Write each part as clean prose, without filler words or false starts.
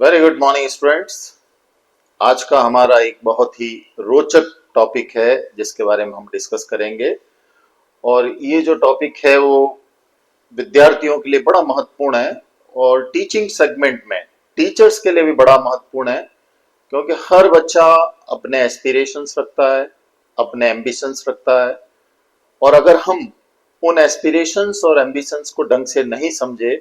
Very good morning students. आज का हमारा एक बहुत ही रोचक टॉपिक है जिसके बारे में हम डिस्कस करेंगे। और ये जो टॉपिक है वो विद्यार्थियों के लिए बड़ा महत्वपूर्ण है और टीचिंग सेगमेंट में टीचर्स के लिए भी बड़ा महत्वपूर्ण है, क्योंकि हर बच्चा अपने एस्पिरेशंस रखता है, अपने एम्बिशंस रखता है। और अगर हम उन एस्पिरेशंस और एम्बिशंस को ढंग से नहीं समझे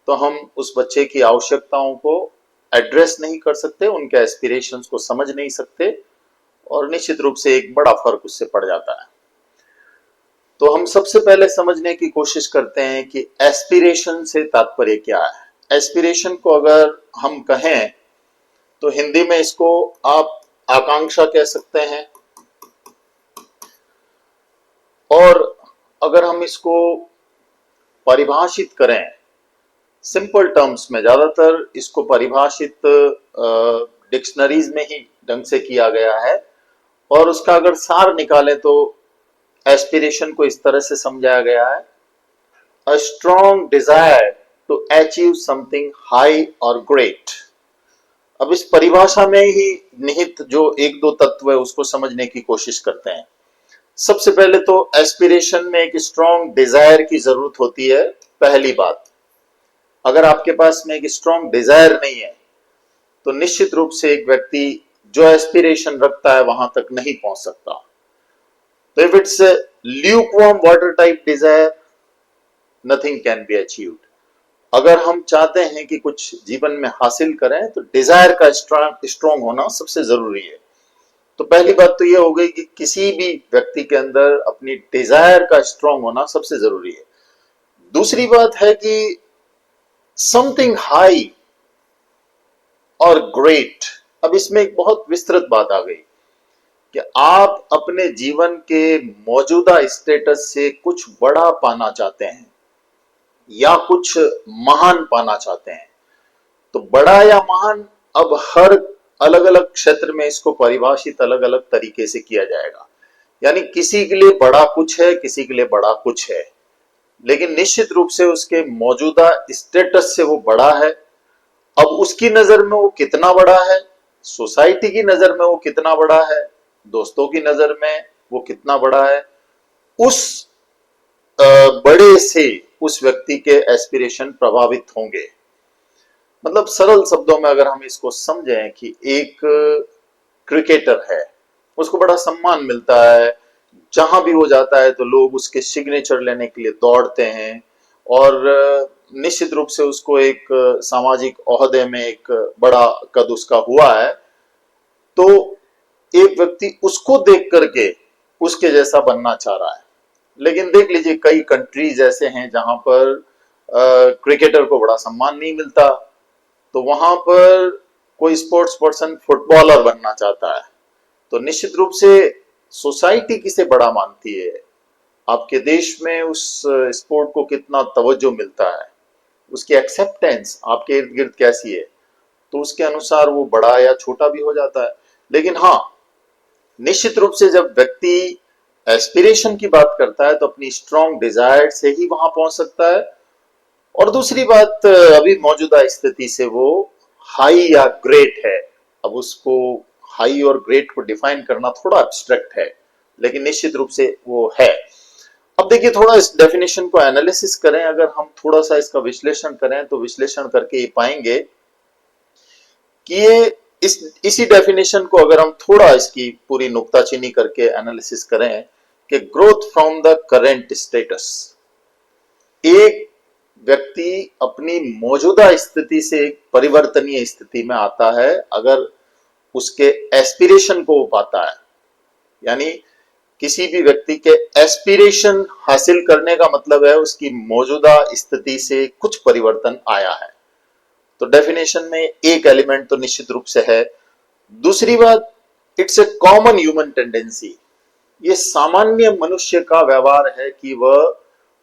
तो हम उस बच्चे की आवश्यकताओं को एड्रेस नहीं कर सकते, उनके एस्पिरेशंस को समझ नहीं सकते और निश्चित रूप से एक बड़ा फर्क उससे पड़ जाता है। तो हम सबसे पहले समझने की कोशिश करते हैं कि एस्पिरेशन से तात्पर्य क्या है। एस्पिरेशन को अगर हम कहें तो हिंदी में इसको आप आकांक्षा कह सकते हैं, और अगर हम इसको परिभाषित करें सिंपल टर्म्स में, ज्यादातर इसको परिभाषित डिक्शनरीज में ही ढंग से किया गया है, और उसका अगर सार निकालें तो एस्पिरेशन को इस तरह से समझाया गया है: a strong desire to achieve something high और ग्रेट। अब इस परिभाषा में ही निहित जो एक दो तत्व है उसको समझने की कोशिश करते हैं। सबसे पहले तो एस्पिरेशन में एक स्ट्रॉन्ग डिजायर की जरूरत होती है। पहली बात, अगर आपके पास में एक स्ट्रॉन्ग डिजायर नहीं है तो निश्चित रूप से एक व्यक्ति जो एस्पिरेशन रखता है वहां तक नहीं पहुंच सकता। तो if it's lukewarm water type desire, nothing can be achieved. अगर हम चाहते हैं कि कुछ जीवन में हासिल करें तो डिजायर का स्ट्रॉन्ग होना सबसे जरूरी है। तो पहली बात तो यह हो गई कि किसी भी व्यक्ति के अंदर अपनी डिजायर का स्ट्रॉन्ग होना सबसे जरूरी है। दूसरी बात है कि समथिंग हाई और ग्रेट। अब इसमें एक बहुत विस्तृत बात आ गई कि आप अपने जीवन के मौजूदा स्टेटस से कुछ बड़ा पाना चाहते हैं या कुछ महान पाना चाहते हैं। तो बड़ा या महान, अब हर अलग अलग क्षेत्र में इसको परिभाषित अलग अलग तरीके से किया जाएगा। यानी किसी के लिए बड़ा कुछ है, किसी के लिए बड़ा कुछ है, लेकिन निश्चित रूप से उसके मौजूदा स्टेटस से वो बड़ा है। अब उसकी नजर में वो कितना बड़ा है, सोसाइटी की नजर में वो कितना बड़ा है, दोस्तों की नजर में वो कितना बड़ा है, उस बड़े से उस व्यक्ति के एस्पिरेशन प्रभावित होंगे। मतलब सरल शब्दों में अगर हम इसको समझें कि एक क्रिकेटर है, उसको बड़ा सम्मान मिलता है, जहां भी वो जाता है तो लोग उसके सिग्नेचर लेने के लिए दौड़ते हैं, और निश्चित रूप से उसको एक सामाजिक ओहदे में एक बड़ा कद उसका हुआ है। तो एक व्यक्ति उसको देख करके उसके जैसा बनना चाह रहा है। लेकिन देख लीजिए कई कंट्रीज ऐसे हैं जहां पर क्रिकेटर को बड़ा सम्मान नहीं मिलता, तो वहां पर कोई स्पोर्ट्स पर्सन फुटबॉलर बनना चाहता है तो निश्चित रूप से सोसाइटी किसे बड़ा मानती है, आपके देश में उस स्पोर्ट को कितना तवज्जो मिलता है, उसकी एक्सेप्टेंस आपके इर्द गिर्द कैसी है, तो उसके अनुसार वो बड़ा या छोटा भी हो जाता है। लेकिन हाँ, निश्चित रूप से जब व्यक्ति एस्पिरेशन की बात करता है तो अपनी स्ट्रॉन्ग डिजायर से ही वहां पहुंच सकता है। और दूसरी बात, अभी मौजूदा स्थिति से वो हाई या ग्रेट है। अब उसको हाई और ग्रेट को डिफाइन करना थोड़ा एब्स्ट्रैक्ट है, लेकिन निश्चित रूप से वो है। अब देखिए, थोड़ा इस डेफिनेशन को एनालिसिस करें, अगर हम थोड़ा सा इसका विश्लेषण करें तो विश्लेषण करके ये पाएंगे कि ये इसी डेफिनेशन को अगर हम थोड़ा इसकी पूरी नुक्ताचीनी करके एनालिसिस करें कि growth from the current status, एक व्यक्ति अपनी मौजूदा स्थिति से एक परिवर्तनीय स्थिति में आता है अगर उसके एस्पिरेशन को वो पाता है। यानी किसी भी व्यक्ति के एस्पिरेशन हासिल करने का मतलब है उसकी मौजूदा स्थिति से कुछ परिवर्तन आया है। तो डेफिनेशन में एक एलिमेंट तो निश्चित रूप से है। दूसरी बात, it's a common human tendency, ये सामान्य मनुष्य का व्यवहार है कि वह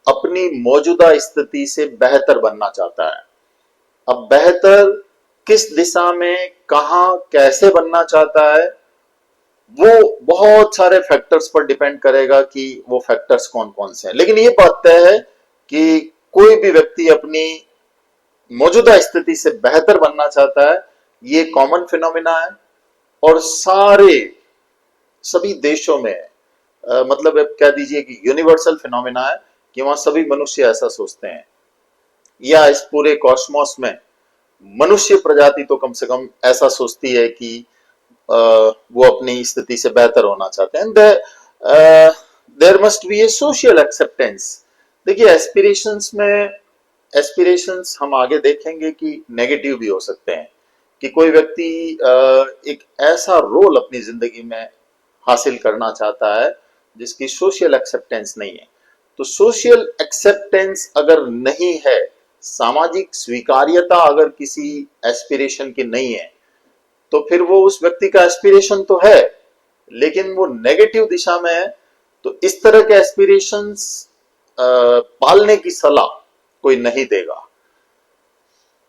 अपनी मौजूदा स्थिति से बेहतर बनना चाहता है। अब बेहतर किस दिशा में, कहां, कैसे बनना चाहता है, वो बहुत सारे फैक्टर्स पर डिपेंड करेगा कि वो फैक्टर्स कौन कौन से हैं। लेकिन ये बात तय है कि कोई भी व्यक्ति अपनी मौजूदा स्थिति से बेहतर बनना चाहता है, ये कॉमन फिनोमिना है और सभी देशों में मतलब आप कह दीजिए कि यूनिवर्सल फिनोमिना है कि वहां सभी मनुष्य ऐसा सोचते हैं, या इस पूरे कॉस्मोस में मनुष्य प्रजाति तो कम से कम ऐसा सोचती है कि वो अपनी स्थिति से बेहतर होना चाहते हैं। There must be a social acceptance. देखिए एस्पिरेशंस में, एस्पिरेशंस हम आगे देखेंगे कि नेगेटिव भी हो सकते हैं, कि कोई व्यक्ति एक ऐसा रोल अपनी जिंदगी में हासिल करना चाहता है जिसकी सोशल एक्सेप्टेंस नहीं है। तो सोशल एक्सेप्टेंस अगर नहीं है, सामाजिक स्वीकार्यता अगर किसी एस्पिरेशन की नहीं है, तो फिर वो उस व्यक्ति का एस्पिरेशन तो है लेकिन वो नेगेटिव दिशा में है। तो इस तरह के एस्पिरेशंस पालने की सलाह कोई नहीं देगा।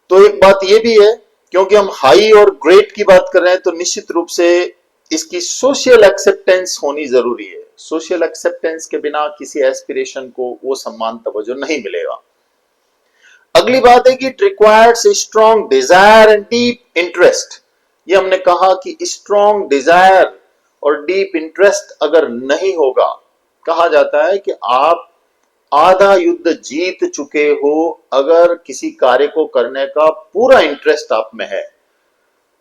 तो एक बात ये भी है, क्योंकि हम हाई और ग्रेट की बात कर रहे हैं, तो निश्चित रूप से इसकी सोशल एक्सेप्टेंस होनी जरूरी है। सोशल एक्सेप्टेंस के बिना किसी एस्पिरेशन को वो सम्मान तवज्जो नहीं मिलेगा। अगली बात है कि it requires a strong desire and deep interest. ये हमने कहा कि स्ट्रॉन्ग डिजायर और डीप इंटरेस्ट अगर नहीं होगा, कहा जाता है कि आप आधा युद्ध जीत चुके हो अगर किसी कार्य को करने का पूरा इंटरेस्ट आप में है।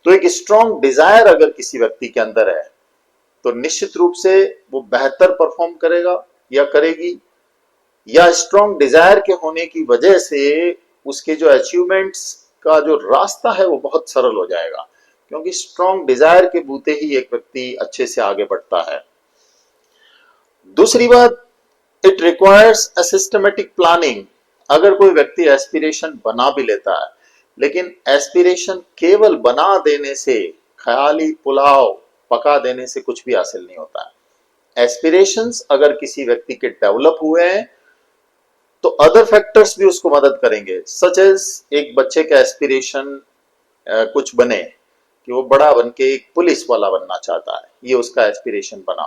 तो एक स्ट्रॉन्ग डिजायर अगर किसी व्यक्ति के अंदर है तो निश्चित रूप से वो बेहतर परफॉर्म करेगा या करेगी, या स्ट्रॉन्ग डिजायर के होने की वजह से उसके जो अचीवमेंट्स का जो रास्ता है वो बहुत सरल हो जाएगा, क्योंकि स्ट्रॉन्ग डिजायर के बूते ही एक व्यक्ति अच्छे से आगे बढ़ता है। दूसरी बात, it requires a systematic planning. अगर कोई व्यक्ति एस्पिरेशन बना भी लेता है, लेकिन एस्पिरेशन केवल बना देने से, ख्याली पुलाव पका देने से कुछ भी हासिल नहीं होता है। एस्पिरेशंस अगर किसी व्यक्ति के डेवलप हुए हैं तो अदर फैक्टर्स भी उसको मदद करेंगे। सच एज एक बच्चे का एस्पिरेशन कुछ बने कि वो बड़ा बन के एक पुलिस वाला बनना चाहता है, ये उसका एस्पिरेशन बना।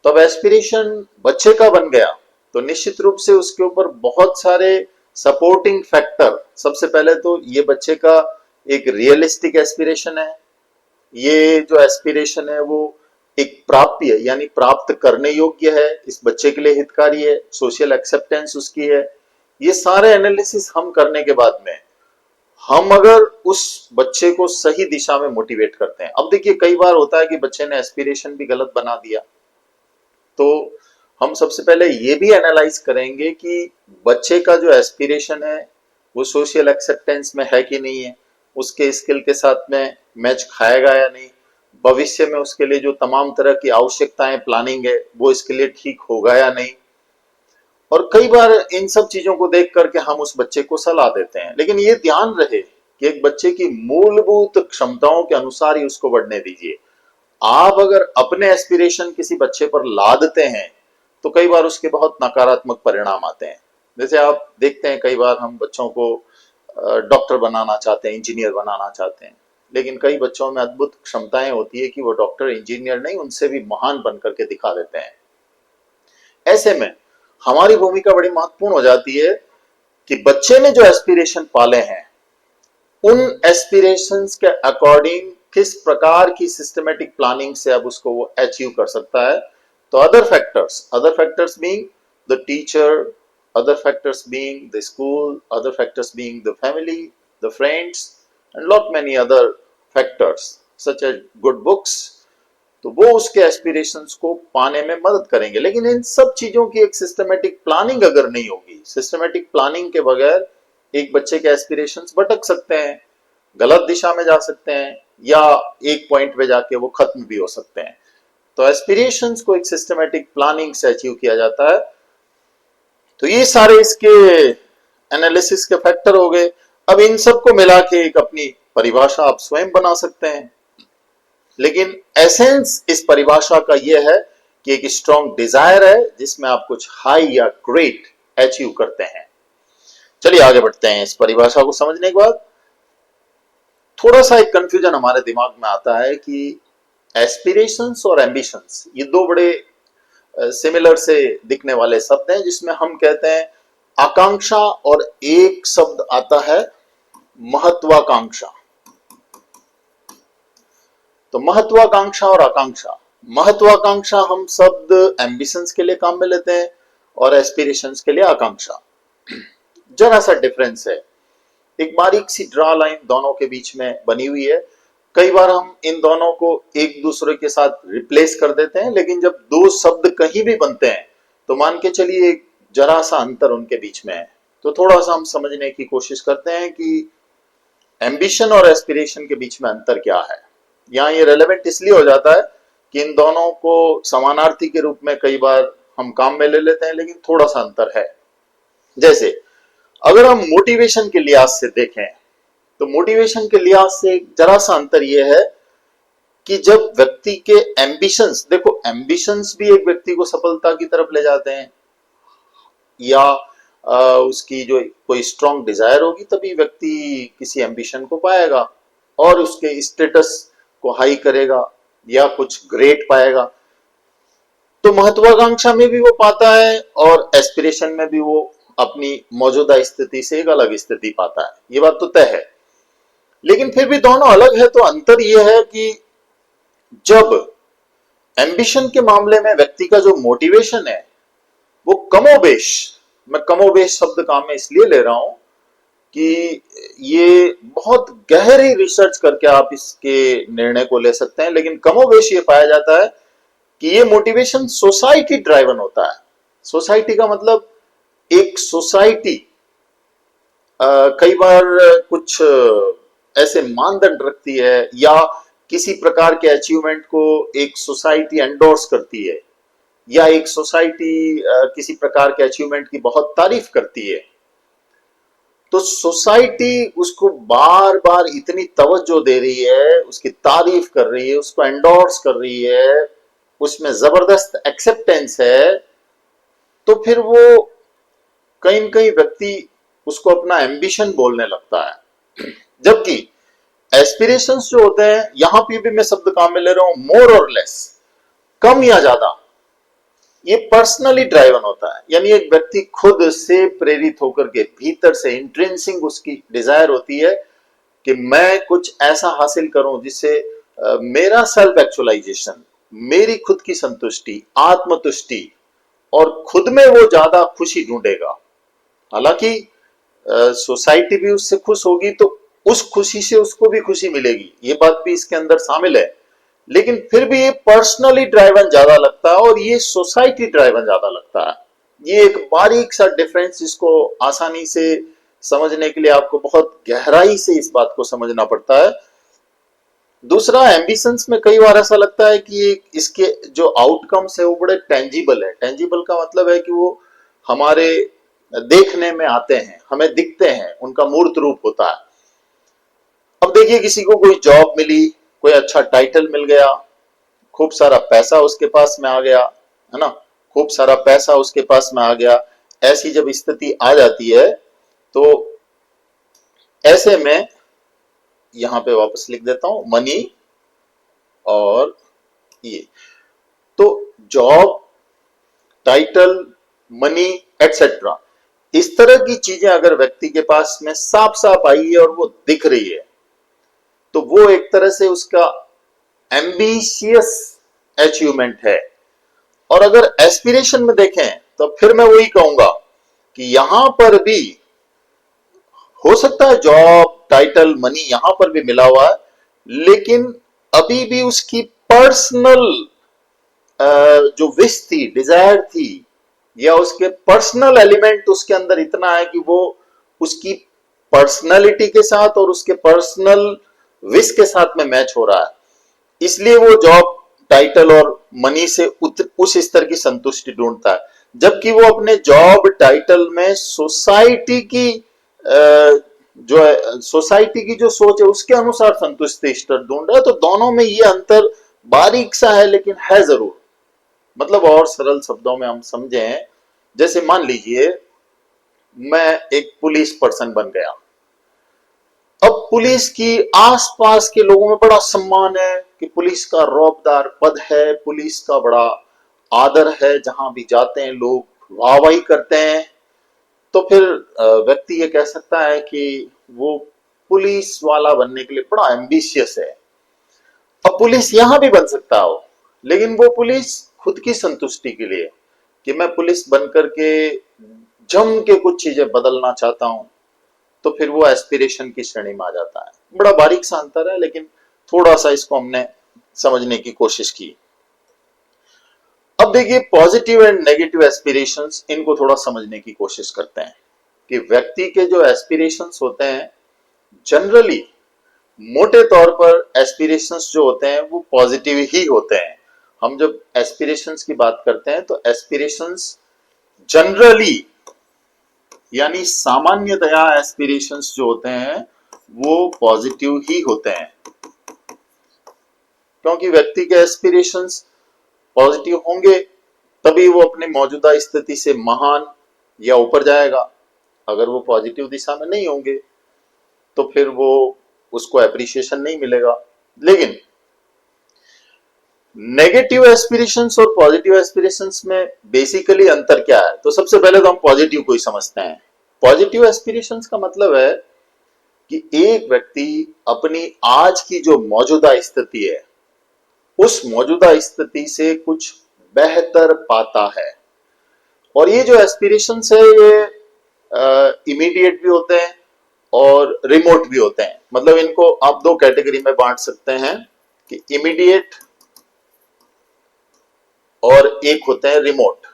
तो अब एस्पिरेशन बच्चे का बन गया तो निश्चित रूप से उसके ऊपर बहुत सारे सपोर्टिंग फैक्टर, सबसे पहले तो ये बच्चे का एक रियलिस्टिक एस्पिरेशन है, ये जो एस्पिरेशन है वो एक प्राप्य यानी प्राप्त करने योग्य है, इस बच्चे के लिए हितकारी है, सोशल एक्सेप्टेंस उसकी है। ये सारे एनालिसिस हम करने के बाद में हम अगर उस बच्चे को सही दिशा में मोटिवेट करते हैं। अब देखिए कई बार होता है कि बच्चे ने एस्पिरेशन भी गलत बना दिया, तो हम सबसे पहले ये भी एनालाइज करेंगे कि बच्चे का जो एस्पिरेशन है वो सोशल एक्सेप्टेंस में है कि नहीं है, उसके स्किल के साथ में मैच खाएगा या नहीं, भविष्य में उसके लिए जो तमाम तरह की आवश्यकताएं प्लानिंग है वो इसके लिए ठीक होगा या नहीं। और कई बार इन सब चीजों को देख करके हम उस बच्चे को सलाह देते हैं, लेकिन ये ध्यान रहे कि एक बच्चे की मूलभूत क्षमताओं के अनुसार ही उसको बढ़ने दीजिए। आप अगर अपने एस्पिरेशन किसी बच्चे पर लादते हैं तो कई बार उसके बहुत नकारात्मक परिणाम आते हैं। जैसे आप देखते हैं कई बार हम बच्चों को डॉक्टर बनाना चाहते हैं, इंजीनियर बनाना चाहते हैं, लेकिन कई बच्चों में अद्भुत क्षमताएं होती है कि वो डॉक्टर इंजीनियर नहीं, उनसे भी महान बन करके दिखा देते हैं। ऐसे में हमारी भूमिका बड़ी महत्वपूर्ण हो जाती है कि बच्चे ने जो एस्पिरेशन पाले हैं उन एस्पिरेशंस के अकॉर्डिंग किस प्रकार की सिस्टमेटिक प्लानिंग से अब उसको वो अचीव कर सकता है। तो other factors being the teacher, other factors being the school, other factors being the family, the friends, and lot many other factors such as good books, तो वो उसके एस्पिरेशंस को पाने में मदद करेंगे। लेकिन इन सब चीजों की एक सिस्टमेटिक प्लानिंग अगर नहीं होगी, सिस्टमेटिक प्लानिंग के बगैर एक बच्चे के एस्पिरेशंस भटक सकते हैं, गलत दिशा में जा सकते हैं, या एक पॉइंट पे जाके वो खत्म भी हो सकते हैं। तो एस्पिरेशंस को एक सिस्टमेटिक प्लानिंग से अचीव किया जाता है। तो ये सारे इसके एनालिसिस के फैक्टर हो गए। अब इन सबको मिला के एक अपनी परिभाषा आप स्वयं बना सकते हैं, लेकिन एसेंस इस परिभाषा का यह है कि एक स्ट्रॉन्ग डिजायर है जिसमें आप कुछ हाई या ग्रेट अचीव करते हैं। चलिए आगे बढ़ते हैं। इस परिभाषा को समझने के बाद थोड़ा सा एक कंफ्यूजन हमारे दिमाग में आता है कि एस्पिरेशंस और एम्बिशंस ये दो बड़े सिमिलर से दिखने वाले शब्द हैं, जिसमें हम कहते हैं आकांक्षा और एक शब्द आता है महत्वाकांक्षा। तो महत्वाकांक्षा और आकांक्षा, महत्वाकांक्षा हम शब्द एम्बिशंस के लिए काम में लेते हैं और एस्पिरेशंस के लिए आकांक्षा। जरा सा डिफरेंस है, एक बारीक सी ड्रा लाइन दोनों के बीच में बनी हुई है। कई बार हम इन दोनों को एक दूसरे के साथ रिप्लेस कर देते हैं, लेकिन जब दो शब्द कहीं भी बनते हैं तो मान के चलिए एक जरा सा अंतर उनके बीच में है। तो थोड़ा सा हम समझने की कोशिश करते हैं कि एम्बिशन और एस्पिरेशन के बीच में अंतर क्या है। यहाँ ये रेलेवेंट इसलिए हो जाता है कि इन दोनों को समानार्थी के रूप में कई बार हम काम में ले लेते हैं, लेकिन थोड़ा सा अंतर है। जैसे अगर हम मोटिवेशन के लिहाज से देखें तो मोटिवेशन के लिहाज से जरा सा अंतर यह है कि जब व्यक्ति के एम्बिशंस, देखो एम्बिशंस भी एक व्यक्ति को सफलता की तरफ ले जाते हैं, या उसकी जो कोई स्ट्रॉन्ग डिजायर होगी तभी व्यक्ति किसी एम्बिशन को पाएगा और उसके स्टेटस को हाई करेगा या कुछ ग्रेट पाएगा। तो महत्वाकांक्षा में भी वो पाता है और एस्पिरेशन में भी वो अपनी मौजूदा स्थिति से एक अलग स्थिति पाता है, ये बात तो तय है। लेकिन फिर भी दोनों अलग है। तो अंतर यह है कि जब एम्बिशन के मामले में व्यक्ति का जो मोटिवेशन है वो कमोबेश, मैं कमोबेश शब्द काम में इसलिए ले रहा हूं कि ये बहुत गहरी रिसर्च करके आप इसके निर्णय को ले सकते हैं, लेकिन कमोबेश ये पाया जाता है कि ये मोटिवेशन सोसाइटी ड्राइवन होता है। सोसाइटी का मतलब एक सोसाइटी कई बार कुछ ऐसे मानदंड रखती है या किसी प्रकार के अचीवमेंट को एक सोसाइटी एंडोर्स करती है, या एक सोसाइटी किसी प्रकार के अचीवमेंट की बहुत तारीफ करती है। तो सोसाइटी उसको बार बार इतनी तवज्जो दे रही है, उसकी तारीफ कर रही है, उसको एंडोर्स कर रही है, उसमें जबरदस्त एक्सेप्टेंस है, तो फिर वो कहीं न कहीं व्यक्ति उसको अपना एम्बिशन बोलने लगता है। जबकि एस्पिरेशंस जो होते हैं, यहां पे भी मैं शब्द काम में ले रहा हूं, मोर और लेस, कम या ज्यादा, ये पर्सनली ड्राइवन होता है। यानी एक व्यक्ति खुद से प्रेरित होकर के भीतर से इंट्रिंसिक उसकी डिजायर होती है कि मैं कुछ ऐसा हासिल करूं जिससे मेरा सेल्फ एक्चुअलाइजेशन, मेरी खुद की संतुष्टि, आत्मतुष्टि, और खुद में वो ज्यादा खुशी ढूंढेगा। हालांकि सोसाइटी भी उससे खुश होगी तो उस खुशी से उसको भी खुशी मिलेगी, ये बात भी इसके अंदर शामिल है। लेकिन फिर भी ये पर्सनली ड्राइवन ज्यादा लगता है और ये सोसाइटी ड्राइवन ज्यादा लगता है। ये एक बारीक सा डिफरेंस, इसको आसानी से समझने के लिए आपको बहुत गहराई से इस बात को समझना पड़ता है। दूसरा, एम्बिशंस में कई बार ऐसा लगता है कि इसके जो आउटकम्स है वो बड़े टेंजिबल है। टेंजिबल का मतलब है कि वो हमारे देखने में आते हैं, हमें दिखते हैं, उनका मूर्त रूप होता है। अब देखिए, किसी को कोई जॉब मिली, कोई अच्छा टाइटल मिल गया, खूब सारा पैसा उसके पास में आ गया, है ना, खूब सारा पैसा उसके पास में आ गया। ऐसी जब स्थिति आ जाती है तो ऐसे में यहां पे वापस लिख देता हूं मनी और ये, तो जॉब, टाइटल, मनी एटसेट्रा, इस तरह की चीजें अगर व्यक्ति के पास में साफ साफ आई है और वो दिख रही है तो वो एक तरह से उसका एम्बिशियस अचीवमेंट है। और अगर एस्पिरेशन में देखें तो फिर मैं वही कहूंगा कि यहां पर भी हो सकता है जॉब, टाइटल, मनी यहां पर भी मिला हुआ है, लेकिन अभी भी उसकी पर्सनल जो विश थी, डिजायर थी, या उसके पर्सनल एलिमेंट उसके अंदर इतना है कि वो उसकी पर्सनैलिटी के साथ और उसके पर्सनल विश के साथ में मैच हो रहा है। इसलिए वो जॉब, टाइटल और मनी से उस स्तर की संतुष्टि ढूंढता है, जबकि वो अपने जॉब, टाइटल में सोसाइटी की जो है, सोसाइटी की जो सोच है उसके अनुसार संतुष्टि स्तर ढूंढ रहा है। तो दोनों में ये अंतर बारीक सा है, लेकिन है जरूर। मतलब और सरल शब्दों में हम समझें, जैसे मान लीजिए मैं एक पुलिस पर्सन बन गया। अब पुलिस की आसपास के लोगों में बड़ा सम्मान है कि पुलिस का रौबदार पद है, पुलिस का बड़ा आदर है, जहां भी जाते हैं लोग वाहवाही करते हैं। तो फिर व्यक्ति ये कह सकता है कि वो पुलिस वाला बनने के लिए बड़ा एम्बिशियस है। अब पुलिस यहां भी बन सकता हो, लेकिन वो पुलिस खुद की संतुष्टि के लिए कि मैं पुलिस बन करके जम के कुछ चीजें बदलना चाहता हूं, तो फिर वो एस्पिरेशन की श्रेणी में आ जाता है। बड़ा बारीक सा अंतर है, लेकिन थोड़ा सा इसको हमने समझने की कोशिश की। अब देखिए पॉजिटिव एंड नेगेटिव एस्पिरेशंस, इनको थोड़ा समझने की कोशिश करते हैं कि व्यक्ति के जो एस्पिरेशंस होते हैं जनरली, मोटे तौर पर एस्पिरेशंस जो होते हैं वो पॉजिटिव ही होते हैं। हम जब एस्पिरेशंस की बात करते हैं तो एस्पिरेशंस जनरली यानी सामान्यतया एस्पिरेशंस जो होते हैं वो पॉजिटिव ही होते हैं, क्योंकि व्यक्ति के एस्पिरेशंस पॉजिटिव होंगे तभी वो अपने मौजूदा स्थिति से महान या ऊपर जाएगा। अगर वो पॉजिटिव दिशा में नहीं होंगे तो फिर वो उसको एप्रिसिएशन नहीं मिलेगा। लेकिन नेगेटिव एस्पिरेशंस और पॉजिटिव एस्पिरेशंस में बेसिकली अंतर क्या है, तो सबसे पहले तो हम पॉजिटिव को ही समझते हैं। पॉजिटिव एस्पिरेशंस का मतलब है कि एक व्यक्ति अपनी आज की जो मौजूदा स्थिति है उस मौजूदा स्थिति से कुछ बेहतर पाता है। और ये जो एस्पिरेशंस है ये इमीडिएट भी होते हैं और रिमोट भी होते हैं। मतलब इनको आप दो कैटेगरी में बांट सकते हैं कि इमीडिएट और एक होते हैं रिमोट।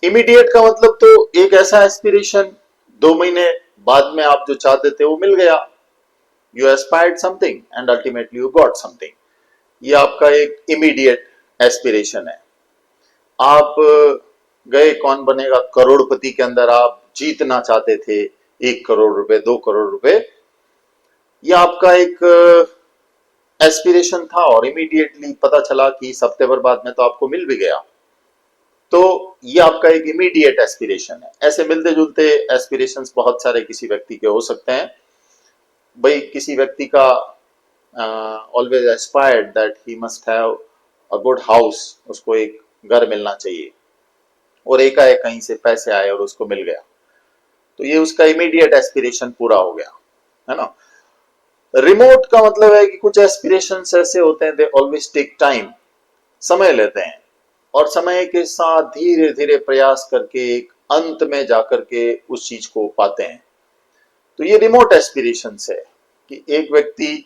इमीडिएट का मतलब तो एक ऐसा एस्पिरेशन 2 महीने बाद में आप जो चाहते थे वो मिल गया, you aspired something and ultimately you got something. ये आपका एक इमीडिएट एस्पिरेशन है। आप गए कौन बनेगा करोड़पति के अंदर, आप जीतना चाहते थे 1 करोड़ रुपए 2 करोड़ रुपए, यह आपका एक एस्पिरेशन था और इमीडिएटली पता चला कि इस हफ्ते भर बाद में तो आपको मिल भी गया, तो ये आपका एक इमीडिएट एस्पिरेशन है। ऐसे मिलते जुलते एस्पिरेशंस बहुत सारे किसी व्यक्ति के हो सकते हैं। भाई किसी व्यक्ति का always aspired that he must have a good house, उसको एक घर मिलना चाहिए, और एकाएक कहीं से पैसे आए और उसको मिल गया, तो ये उसका इमीडिएट एस्पिरेशन पूरा हो गया, है ना। रिमोट का मतलब है कि कुछ एस्पिरेशंस ऐसे होते हैं दे ऑलवेज टेक टाइम, समय लेते हैं और समय के साथ धीरे धीरे प्रयास करके एक अंत में जाकर के उस चीज को पाते हैं। तो ये रिमोट एस्पिरेशंस है कि एक व्यक्ति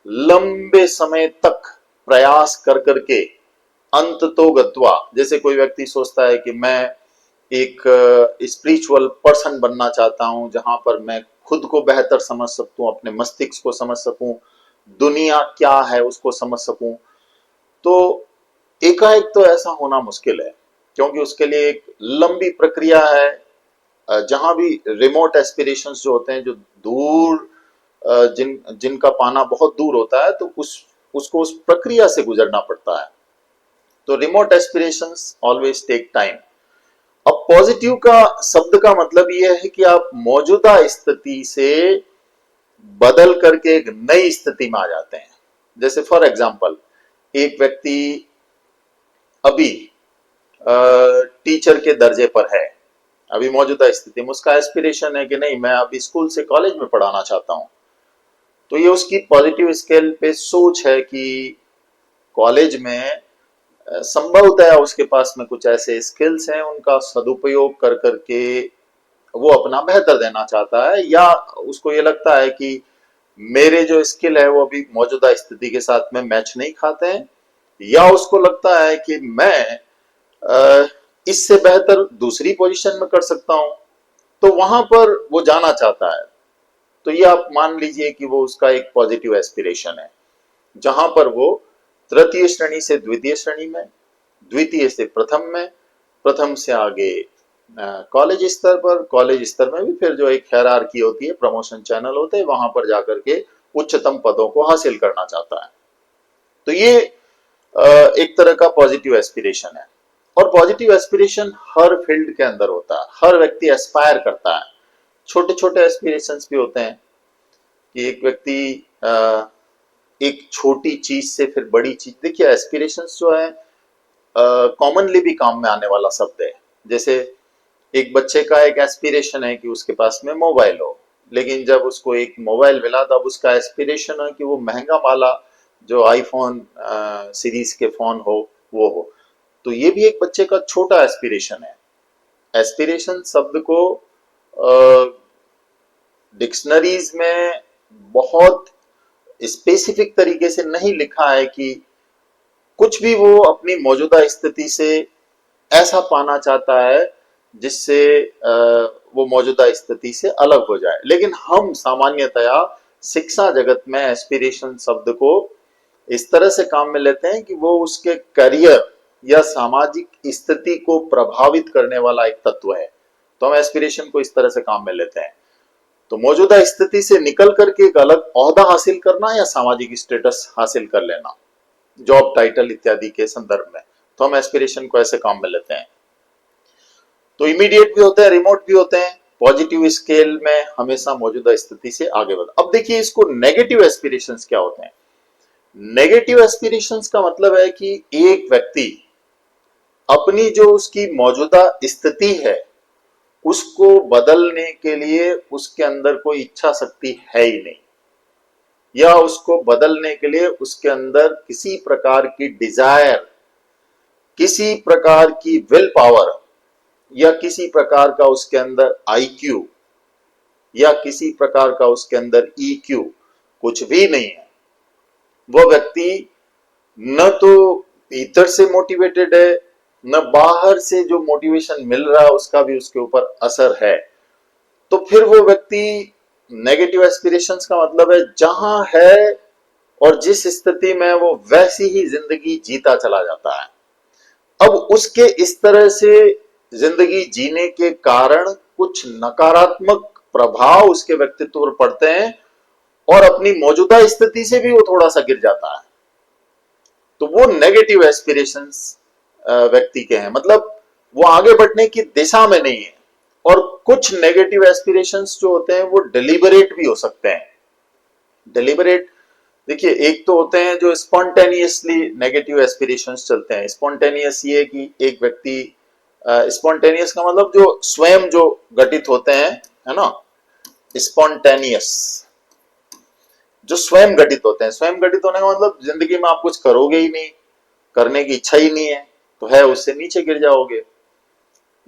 लंबे समय तक प्रयास कर करके अंत तो गत्वा, जैसे कोई व्यक्ति सोचता है कि मैं एक स्पिरिचुअल पर्सन बनना चाहता हूं जहां पर मैं खुद को बेहतर समझ सकूं, अपने मस्तिष्क को समझ सकूं, दुनिया क्या है उसको समझ सकूं, तो एकाएक तो ऐसा होना मुश्किल है, क्योंकि उसके लिए एक लंबी प्रक्रिया है। जहां भी रिमोट एस्पिरेशंस जो होते हैं, जो दूर जिनका पाना बहुत दूर होता है, तो उसको उस प्रक्रिया से गुजरना पड़ता है। तो remote aspirations always take time. अब पॉजिटिव का शब्द का मतलब यह है कि आप मौजूदा स्थिति से बदल करके एक नई स्थिति में आ जाते हैं। जैसे फॉर एग्जांपल एक व्यक्ति अभी टीचर के दर्जे पर है, अभी मौजूदा स्थिति में उसका एस्पिरेशन है कि नहीं मैं अभी स्कूल से कॉलेज में पढ़ाना चाहता हूं, तो ये उसकी पॉजिटिव स्केल पे सोच है कि कॉलेज में संभवतः उसके पास में कुछ ऐसे स्किल्स हैं उनका सदुपयोग कर करके वो अपना बेहतर देना चाहता है, या उसको ये लगता है कि मेरे जो स्किल है वो अभी मौजूदा स्थिति के साथ में मैच नहीं खाते हैं, या उसको लगता है कि मैं इससे बेहतर दूसरी पोजीशन में कर सकता हूं, तो वहां पर वो जाना चाहता है। तो ये आप मान लीजिए कि वो उसका एक पॉजिटिव एस्पिरेशन है, जहां पर वो तृतीय श्रेणी से द्वितीय श्रेणी में, द्वितीय से प्रथम में, प्रथम से आगे कॉलेज स्तर पर, कॉलेज स्तर में भी फिर जो एक हायरार्की होती है, प्रमोशन चैनल होते हैं, वहां पर जाकर के उच्चतम पदों को हासिल करना चाहता है। तो ये एक तरह का पॉजिटिव एस्पिरेशन है। और पॉजिटिव एस्पिरेशन हर फील्ड के अंदर होता है, हर व्यक्ति एस्पायर करता है। छोटे छोटे एस्पिरेशंस भी होते हैं कि एक व्यक्ति एक छोटी चीज से फिर बड़ी चीज, देखिए एस्पिरेशंस जो है कॉमनली भी काम में आने वाला शब्द है। जैसे एक बच्चे का एक एस्पिरेशन है कि उसके पास में मोबाइल हो, लेकिन जब उसको एक मोबाइल मिला तब उसका एस्पिरेशन है कि वो महंगा वाला जो आईफोन सीरीज के फोन हो वो हो। तो ये भी एक बच्चे का छोटा एस्पिरेशन है। एस्पिरेशन शब्द को डिक्शनरीज में बहुत स्पेसिफिक तरीके से नहीं लिखा है कि कुछ भी वो अपनी मौजूदा स्थिति से ऐसा पाना चाहता है जिससे वो मौजूदा स्थिति से अलग हो जाए। लेकिन हम सामान्यतया शिक्षा जगत में एस्पिरेशन शब्द को इस तरह से काम में लेते हैं कि वो उसके करियर या सामाजिक स्थिति को प्रभावित करने वाला एक तत्व है। तो हम एस्पिरेशन को इस तरह से काम में लेते हैं। तो मौजूदा स्थिति से निकल करके एक अलग ओहदा हासिल करना या सामाजिक स्टेटस हासिल कर लेना, जॉब टाइटल इत्यादि के संदर्भ में, तो हम एस्पिरेशन को ऐसे काम में लेते हैं। तो इमीडिएट भी होते हैं, रिमोट भी होते हैं। पॉजिटिव स्केल में हमेशा मौजूदा स्थिति से आगे बढ़। अब देखिए इसको नेगेटिव एस्पिरेशंस क्या होते हैं। नेगेटिव एस्पिरेशंस का मतलब है कि एक व्यक्ति अपनी जो उसकी मौजूदा स्थिति है उसको बदलने के लिए उसके अंदर कोई इच्छा शक्ति है ही नहीं, या उसको बदलने के लिए उसके अंदर किसी प्रकार की डिजायर, किसी प्रकार की विल पावर या किसी प्रकार का उसके अंदर आईक्यू या किसी प्रकार का उसके अंदर ईक्यू कुछ भी नहीं है। वह व्यक्ति न तो भीतर से मोटिवेटेड है, न बाहर से जो मोटिवेशन मिल रहा है उसका भी उसके ऊपर असर है। तो फिर वो व्यक्ति, नेगेटिव एस्पिरेशंस का मतलब है जहां है और जिस स्थिति में वो वैसी ही जिंदगी जीता चला जाता है। अब उसके इस तरह से जिंदगी जीने के कारण कुछ नकारात्मक प्रभाव उसके व्यक्तित्व पर पड़ते हैं और अपनी मौजूदा स्थिति से भी वो थोड़ा सा गिर जाता है। तो वो नेगेटिव एस्पिरेशंस व्यक्ति के हैं, मतलब वो आगे बढ़ने की दिशा में नहीं है। और कुछ नेगेटिव एस्पिरेशंस जो होते हैं वो डिलिबरेट भी हो सकते हैं। डिलिबरेट, देखिए एक तो होते हैं जो स्पॉन्टेनियसली नेगेटिव एस्पिरेशंस चलते हैं। स्पॉन्टेनियस ये कि एक व्यक्ति, स्पॉन्टेनियस का मतलब जो स्वयं जो घटित होते हैं, है ना, स्पॉन्टेनियस जो स्वयं घटित होते हैं। स्वयं घटित होने का मतलब जिंदगी में आप कुछ करोगे ही नहीं, करने की इच्छा ही नहीं है, तो है उससे नीचे गिर जाओगे,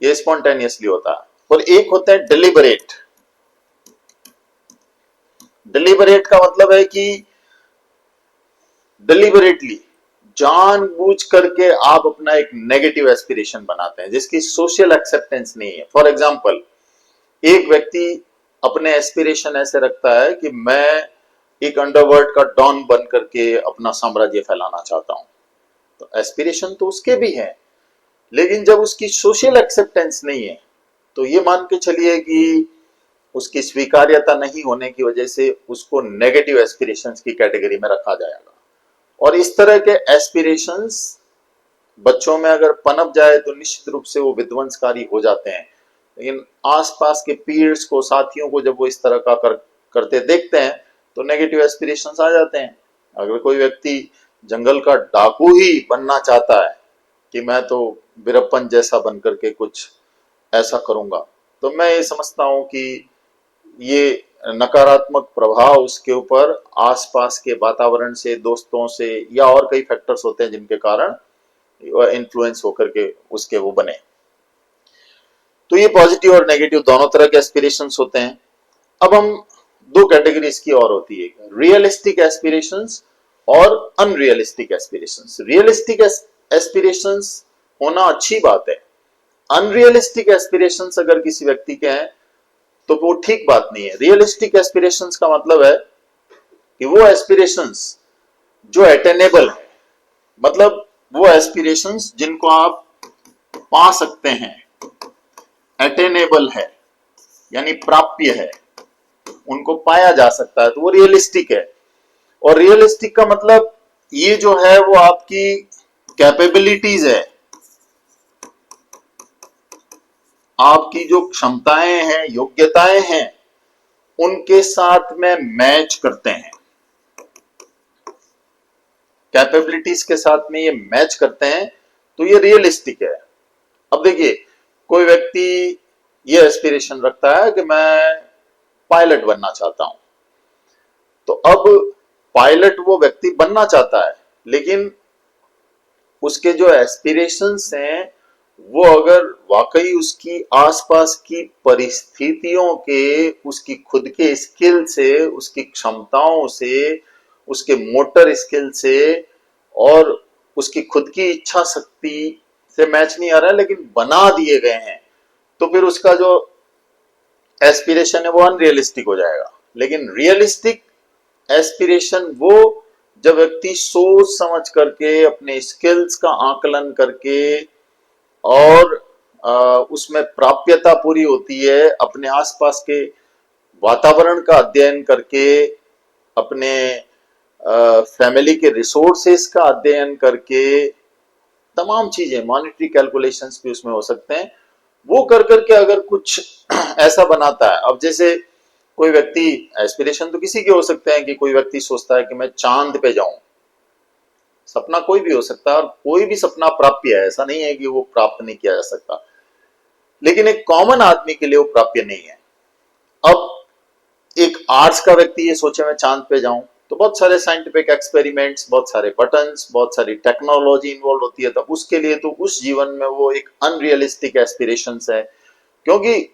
ये स्पॉन्टेनियसली होता है। और एक होता है डिलिबरेट। डिलिबरेट का मतलब है कि डिलिबरेटली, जानबूझ करके आप अपना एक नेगेटिव एस्पिरेशन बनाते हैं जिसकी सोशल एक्सेप्टेंस नहीं है। फॉर एग्जांपल, एक व्यक्ति अपने एस्पिरेशन ऐसे रखता है कि मैं एक अंडरवर्ल्ड का डॉन बन करके अपना साम्राज्य फैलाना चाहता हूं। तो एस्पिरेशन तो उसके भी है, लेकिन जब उसकी सोशल एक्सेप्टेंस नहीं है तो ये मान के चलिए कि उसकी स्वीकार्यता नहीं होने की वजह से उसको नेगेटिव एस्पिरेशंस की कैटेगरी में रखा जाएगा। और इस तरह के एस्पिरेशंस बच्चों में अगर पनप जाए तो निश्चित रूप से वो विध्वंसकारी हो जाते हैं। लेकिन आसपास के पीयर्स को, साथियों को जब वो इस तरह का करते देखते हैं तो नेगेटिव एस्पिरेशंस आ जाते हैं। अगर कोई व्यक्ति जंगल का डाकू ही बनना चाहता है कि मैं तो वीरप्पन जैसा बन करके कुछ ऐसा करूंगा, तो मैं ये समझता हूं कि ये नकारात्मक प्रभाव उसके ऊपर आसपास के वातावरण से, दोस्तों से, या और कई फैक्टर्स होते हैं जिनके कारण इन्फ्लुएंस होकर के उसके वो बने। तो ये पॉजिटिव और नेगेटिव दोनों तरह के एस्पिरेशंस होते हैं। अब हम दो कैटेगरीज की और होती है, रियलिस्टिक एस्पिरेशंस और अनरियलिस्टिक एस्पिरेशंस। रियलिस्टिक एस्पिरेशंस होना अच्छी बात है। अनरियलिस्टिक एस्पिरेशंस अगर किसी व्यक्ति के हैं तो वो ठीक बात नहीं है। रियलिस्टिक एस्पिरेशंस का मतलब है कि वो एस्पिरेशंस जो अटेनेबल है, मतलब वो एस्पिरेशंस जिनको आप पा सकते हैं, अटेनेबल है यानी प्राप्य है, उनको पाया जा सकता है, तो वो रियलिस्टिक है। और रियलिस्टिक का मतलब ये जो है वो आपकी कैपेबिलिटीज है, आपकी जो क्षमताएं हैं, योग्यताएं हैं, उनके साथ में मैच करते हैं। कैपेबिलिटीज के साथ में ये मैच करते हैं, तो ये रियलिस्टिक है। अब देखिए कोई व्यक्ति ये एस्पिरेशन रखता है कि मैं पायलट बनना चाहता हूं। तो अब पायलट वो व्यक्ति बनना चाहता है, लेकिन उसके जो एस्पिरेशंस हैं वो अगर वाकई उसकी आसपास की परिस्थितियों के, उसकी खुद के स्किल से, उसकी क्षमताओं से, उसके मोटर स्किल से और उसकी खुद की इच्छा शक्ति से मैच नहीं आ रहा है, लेकिन बना दिए गए हैं, तो फिर उसका जो एस्पिरेशन है वो अनरियलिस्टिक हो जाएगा। लेकिन रियलिस्टिक एस्पिरेशन वो जब व्यक्ति सोच समझ करके अपने स्किल्स का आकलन करके और उसमें प्राप्यता पूरी होती है, अपने आसपास के वातावरण का अध्ययन करके, अपने फैमिली के रिसोर्सेस का अध्ययन करके, तमाम चीजें, मॉनेटरी कैलकुलेशंस भी उसमें हो सकते हैं, वो कर करके अगर कुछ ऐसा बनाता है। अब जैसे कोई व्यक्ति, एस्पिरेशन तो किसी के हो सकते हैं कि कोई व्यक्ति सोचता है कि मैं चांद पे जाऊं, सपना कोई भी हो सकता है और कोई भी सपना प्राप्य है, ऐसा नहीं है कि वो प्राप्त नहीं किया जा सकता, लेकिन एक कॉमन आदमी के लिए वो प्राप्य नहीं है। अब एक आर्ट्स का व्यक्ति ये सोचे मैं चांद पे जाऊं, तो बहुत सारे साइंटिफिक एक्सपेरिमेंट्स, बहुत सारे बटन्स, बहुत सारी टेक्नोलॉजी इन्वॉल्व होती है, तो उसके लिए तो उस जीवन में वो एक अनरियलिस्टिक एस्पिरेशंस है, क्योंकि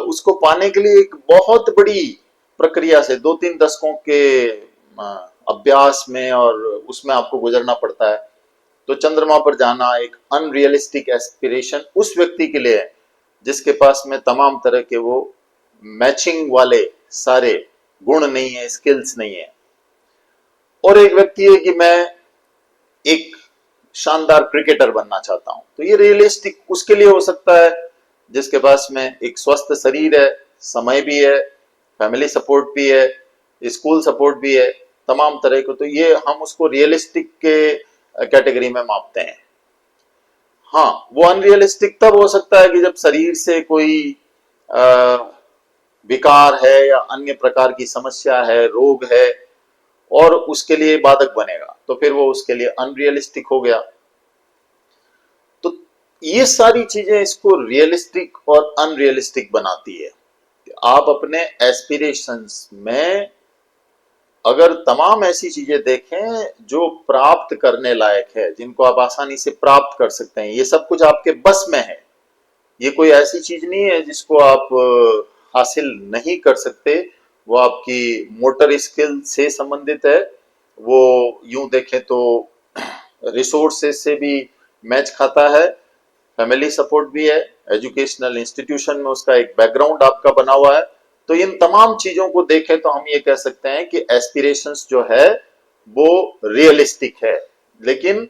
उसको पाने के लिए एक बहुत बड़ी प्रक्रिया से 2-3 दशकों के अभ्यास में और उसमें आपको गुजरना पड़ता है। तो चंद्रमा पर जाना एक अनरियलिस्टिक एस्पिरेशन उस व्यक्ति के लिए है जिसके पास में तमाम तरह के वो मैचिंग वाले सारे गुण नहीं है, स्किल्स नहीं है। और एक व्यक्ति है कि मैं एक शानदार क्रिकेटर बनना चाहता हूं, तो ये रियलिस्टिक उसके लिए हो सकता है जिसके पास में एक स्वस्थ शरीर है, समय भी है, फैमिली सपोर्ट भी है, स्कूल सपोर्ट भी है, तमाम तरह को, तो ये हम उसको रियलिस्टिक के कैटेगरी में मापते हैं। हाँ, वो अनरियलिस्टिक तब हो सकता है कि जब शरीर से कोई विकार है या अन्य प्रकार की समस्या है, रोग है, और उसके लिए बाधक बनेगा, तो फिर वो उसके लिए अनरियलिस्टिक हो गया। तो ये सारी चीजें इसको रियलिस्टिक और अनरियलिस्टिक बनाती है। आप अपने एस्पिरेशंस में अगर तमाम ऐसी चीजें देखें जो प्राप्त करने लायक है, जिनको आप आसानी से प्राप्त कर सकते हैं, ये सब कुछ आपके बस में है, ये कोई ऐसी चीज नहीं है जिसको आप हासिल नहीं कर सकते, वो आपकी मोटर स्किल से संबंधित है, वो यूं देखें तो रिसोर्सेस से भी मैच खाता है, फैमिली सपोर्ट भी है, एजुकेशनल इंस्टीट्यूशन में उसका एक बैकग्राउंड आपका बना हुआ है। तो इन तमाम चीजों को देखें तो हम ये कह सकते हैं कि एस्पिरेशंस जो है वो रियलिस्टिक है, लेकिन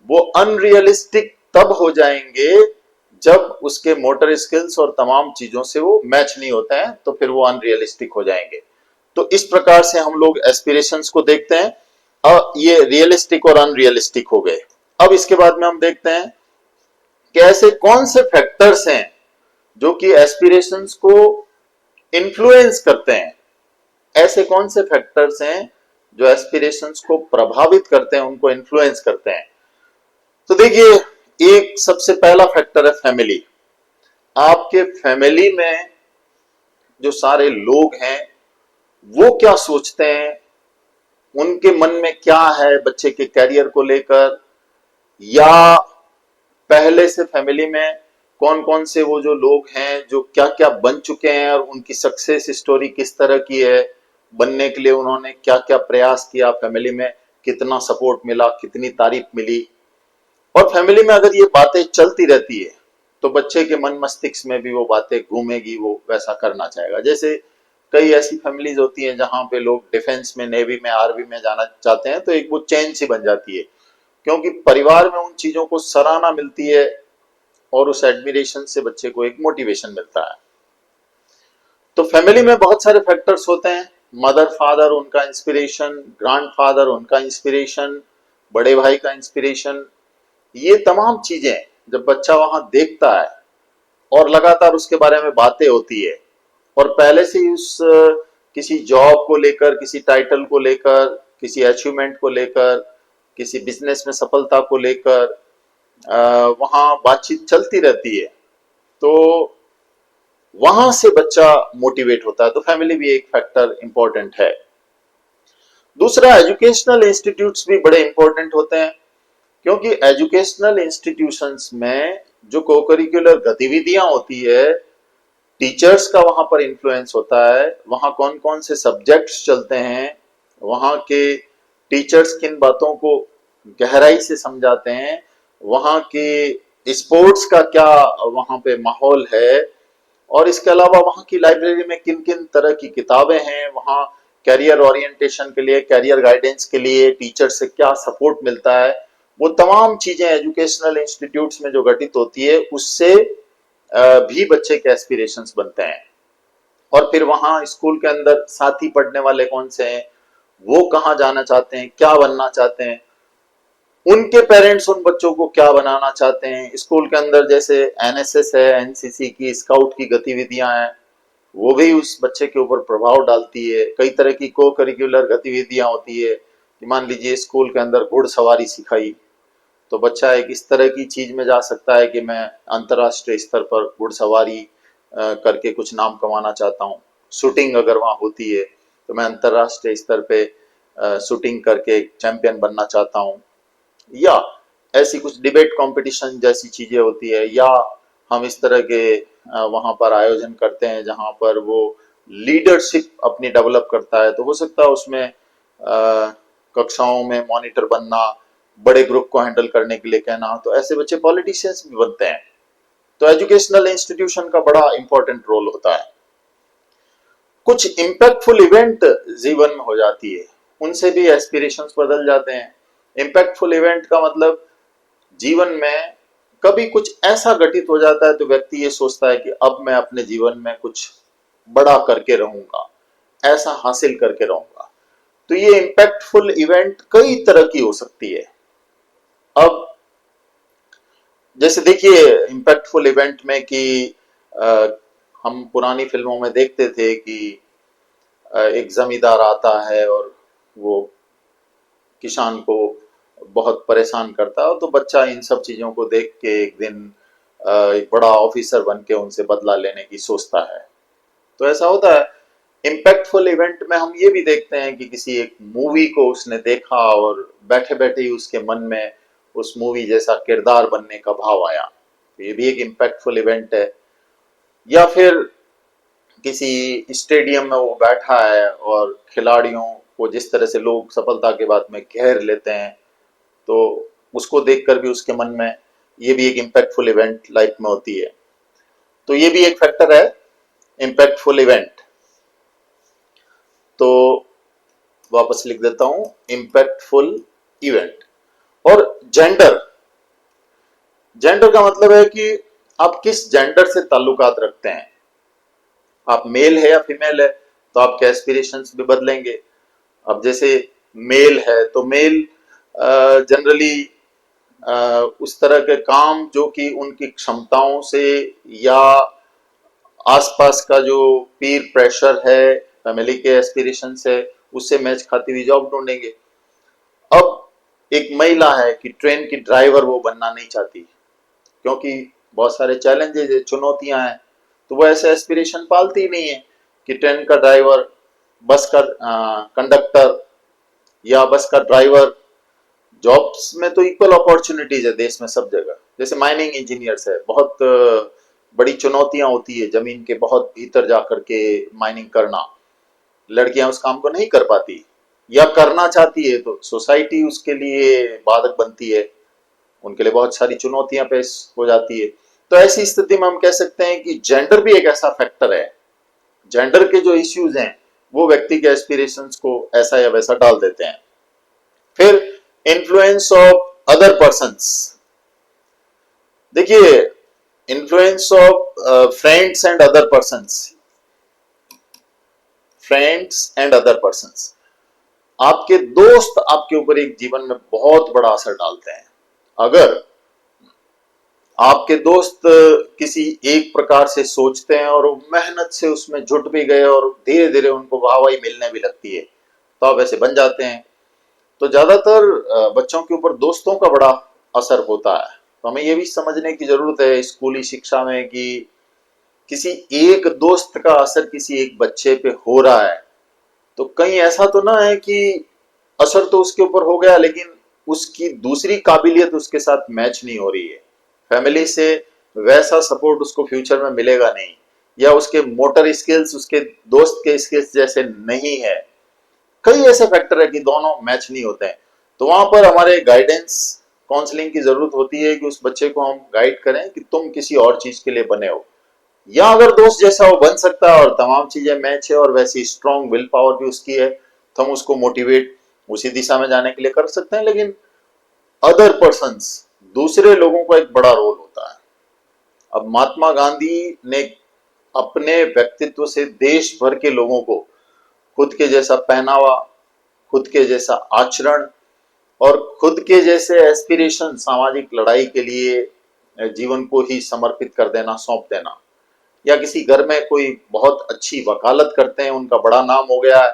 वो अनरियलिस्टिक तब हो जाएंगे जब उसके मोटर स्किल्स और तमाम चीजों से वो मैच नहीं होते हैं, तो फिर वो अनरियलिस्टिक हो जाएंगे। तो इस प्रकार से हम लोग एस्पिरेशंस को देखते हैं। अब ये रियलिस्टिक और अनरियलिस्टिक हो गए। अब इसके बाद में हम देखते हैं कि ऐसे कौन से फैक्टर्स हैं जो कि एस्पिरेशंस को इन्फ्लुएंस करते हैं, ऐसे कौन से फैक्टर्स हैं जो एस्पिरेशंस को प्रभावित करते हैं, उनको इन्फ्लुएंस करते हैं। तो देखिए, एक सबसे पहला फैक्टर है फैमिली। आपके फैमिली में जो सारे लोग हैं वो क्या सोचते हैं, उनके मन में क्या है बच्चे के कैरियर को लेकर, या पहले से फैमिली में कौन कौन से वो जो लोग हैं जो क्या क्या बन चुके हैं और उनकी सक्सेस स्टोरी किस तरह की है, बनने के लिए उन्होंने क्या क्या प्रयास किया, फैमिली में कितना सपोर्ट मिला, कितनी तारीफ मिली। और फैमिली में अगर ये बातें चलती रहती है तो बच्चे के मन मस्तिष्क में भी वो बातें घूमेगी, वो वैसा करना चाहेगा। जैसे कई ऐसी फैमिलीज होती हैं जहां पे लोग डिफेंस में, नेवी में, आर्मी में जाना चाहते हैं, तो एक वो चेन सी बन जाती है, क्योंकि परिवार में उन चीजों को सराहना मिलती है और उस एडमिरेशन से बच्चे को एक मोटिवेशन मिलता है। तो फैमिली में बहुत सारे फैक्टर्स होते हैं, मदर फादर उनका इंस्पिरेशन, ग्रैंडफादर उनका इंस्पिरेशन, बड़े भाई का इंस्पिरेशन, ये तमाम चीजें जब बच्चा वहां देखता है और लगातार उसके बारे में बातें होती है, और पहले से ही उस किसी जॉब को लेकर, किसी टाइटल को लेकर, किसी अचीवमेंट को लेकर, किसी बिजनेस में सफलता को लेकर वहां बातचीत चलती रहती है, तो वहां से बच्चा मोटिवेट होता है। तो फैमिली भी एक फैक्टर इंपॉर्टेंट है। दूसरा, एजुकेशनल इंस्टीट्यूट्स भी बड़े इंपॉर्टेंट होते हैं, क्योंकि एजुकेशनल इंस्टीट्यूशंस में जो को-करिकुलर गतिविधियां होती है, टीचर्स का वहां पर इन्फ्लुएंस होता है, वहां कौन कौन से सब्जेक्ट्स चलते हैं, वहां के टीचर्स किन बातों को गहराई से समझाते हैं, वहां के स्पोर्ट्स का क्या वहां पे माहौल है, और इसके अलावा वहां की लाइब्रेरी में किन किन तरह की किताबें हैं, वहां कैरियर ओरिएंटेशन के लिए, कैरियर गाइडेंस के लिए टीचर से क्या सपोर्ट मिलता है, वो तमाम चीजें एजुकेशनल इंस्टीट्यूट्स में जो घटित होती है, उससे भी बच्चे के एस्पिरेशंस बनते हैं। और फिर वहां स्कूल के अंदर साथी पढ़ने वाले कौन से हैं, वो कहाँ जाना चाहते हैं, क्या बनना चाहते हैं, उनके पेरेंट्स उन बच्चों को क्या बनाना चाहते हैं। स्कूल के अंदर जैसे एनएसएस है, एनसीसी की, स्काउट की गतिविधियां हैं, वो भी उस बच्चे के ऊपर प्रभाव डालती है। कई तरह की को करिकुलर गतिविधियां होती है कि मान लीजिए स्कूल के अंदर घुड़सवारी सिखाई, तो बच्चा एक इस तरह की चीज में जा सकता है कि मैं अंतर्राष्ट्रीय स्तर पर घुड़सवारी करके कुछ नाम कमाना चाहता हूँ। शूटिंग अगर वहाँ होती है तो मैं अंतर्राष्ट्रीय स्तर पे शूटिंग करके चैंपियन बनना चाहता हूँ, या ऐसी कुछ डिबेट कंपटीशन जैसी चीजें होती है, या हम इस तरह के वहां पर आयोजन करते हैं जहां पर वो लीडरशिप अपनी डेवलप करता है। तो हो सकता है उसमें कक्षाओं में मॉनिटर बनना, बड़े ग्रुप को हैंडल करने के लिए कहना, तो ऐसे बच्चे पॉलिटिशियंस भी बनते हैं। तो एजुकेशनल इंस्टीट्यूशन का बड़ा इंपॉर्टेंट रोल होता है। कुछ इम्पैक्टफुल इवेंट जीवन में हो जाती है, उनसे भी एस्पिरेशंस बदल जाते हैं। इम्पैक्टफुल इवेंट का मतलब जीवन में कभी कुछ ऐसा घटित हो जाता है तो व्यक्ति ये सोचता है कि अब मैं अपने जीवन में कुछ बड़ा करके रहूंगा, ऐसा हासिल करके रहूंगा। तो ये इम्पैक्टफुल इवेंट कई तरह की हो सकती है। अब जैसे देखिए इम्पैक्टफुल इवेंट में कि हम पुरानी फिल्मों में देखते थे कि एक जमींदार आता है और वो किसान को बहुत परेशान करता है, तो बच्चा इन सब चीजों को देख के एक दिन एक बड़ा ऑफिसर बन के उनसे बदला लेने की सोचता है। तो ऐसा होता है। इम्पैक्टफुल इवेंट में हम ये भी देखते हैं कि किसी एक मूवी को उसने देखा और बैठे बैठे ही उसके मन में उस मूवी जैसा किरदार बनने का भाव आया, तो ये भी एक इम्पैक्टफुल इवेंट है। या फिर किसी स्टेडियम में वो बैठा है और खिलाड़ियों को जिस तरह से लोग सफलता के बाद में घेर लेते हैं, तो उसको देखकर भी उसके मन में, ये भी एक इम्पैक्टफुल इवेंट लाइफ में होती है। तो ये भी एक फैक्टर है, इम्पैक्टफुल इवेंट। तो वापस लिख देता हूं, इम्पैक्टफुल इवेंट। और जेंडर, जेंडर का मतलब है कि आप किस जेंडर से ताल्लुकात रखते हैं। आप मेल है या फीमेल है, तो आपके एस्पिरेशंस भी बदलेंगे। अब जैसे मेल है तो मेल जनरली उस तरह के काम जो कि उनकी क्षमताओं से या आसपास का जो पीर प्रेशर है, फैमिली के एस्पिरेशन से, उससे मैच खाती हुई जॉब ढूंढेंगे। अब एक महिला है कि ट्रेन की ड्राइवर वो बनना नहीं चाहती, क्योंकि बहुत सारे चैलेंजेस है, चुनौतियां हैं, तो वो ऐसे एस्पिरेशन पालती ही नहीं है कि ट्रेन का ड्राइवर, बस का कंडक्टर या बस का ड्राइवर। जॉब्स में तो इक्वल अपॉर्चुनिटीज है देश में सब जगह। जैसे माइनिंग इंजीनियर्स है, बहुत बड़ी चुनौतियां होती है, जमीन के बहुत भीतर जाकर के माइनिंग करना। लड़कियां उस काम को नहीं कर पाती, या करना चाहती है तो सोसाइटी उसके लिए बाधक बनती है, उनके लिए बहुत सारी चुनौतियां पेश हो जाती है। तो ऐसी स्थिति में हम कह सकते हैं कि जेंडर भी एक ऐसा फैक्टर है। जेंडर के जो इश्यूज हैं वो व्यक्ति के एस्पिरेशंस को ऐसा या वैसा डाल देते हैं। फिर इन्फ्लुएंस ऑफ अदर पर्संस। देखिए influence of friends and other persons, friends and other persons. आपके दोस्त आपके ऊपर एक जीवन में बहुत बड़ा असर डालते हैं। अगर आपके दोस्त किसी एक प्रकार से सोचते हैं और मेहनत से उसमें जुट भी गए और धीरे धीरे उनको वाहवाही मिलने भी लगती है, तो आप ऐसे बन जाते हैं। तो ज्यादातर बच्चों के ऊपर दोस्तों का बड़ा असर होता है। तो हमें ये भी समझने की जरूरत है स्कूली शिक्षा में कि किसी एक दोस्त का असर किसी एक बच्चे पे हो रहा है, तो कहीं ऐसा तो ना है कि असर तो उसके ऊपर हो गया लेकिन उसकी दूसरी काबिलियत उसके साथ मैच नहीं हो रही है, फैमिली से वैसा सपोर्ट उसको फ्यूचर में मिलेगा नहीं, या उसके मोटर स्किल्स उसके दोस्त के स्किल्स जैसे नहीं है। कई ऐसे फैक्टर है कि दोनों मैच नहीं होते हैं। तो वहां पर हमारे गाइडेंस काउंसलिंग की जरूरत होती है कि उस बच्चे को हम गाइड करें कि तुम किसी और चीज के लिए बने हो, या अगर दोस्त जैसा वो बन सकता है और तमाम चीजें मैच है और वैसी स्ट्रॉन्ग विल पावर भी उसकी है, तो हम उसको मोटिवेट उसी दिशा में जाने के लिए कर सकते हैं। लेकिन अदर पर्सन्स, दूसरे लोगों का एक बड़ा रोल होता है। अब महात्मा गांधी ने अपने व्यक्तित्व से देश भर के लोगों को खुद के जैसा पहनावा, खुद के जैसा आचरण और खुद के जैसे एस्पिरेशन, सामाजिक लड़ाई के लिए जीवन को ही समर्पित कर देना, सौंप देना, या किसी घर में कोई बहुत अच्छी वकालत करते हैं, उनका बड़ा नाम हो गया है,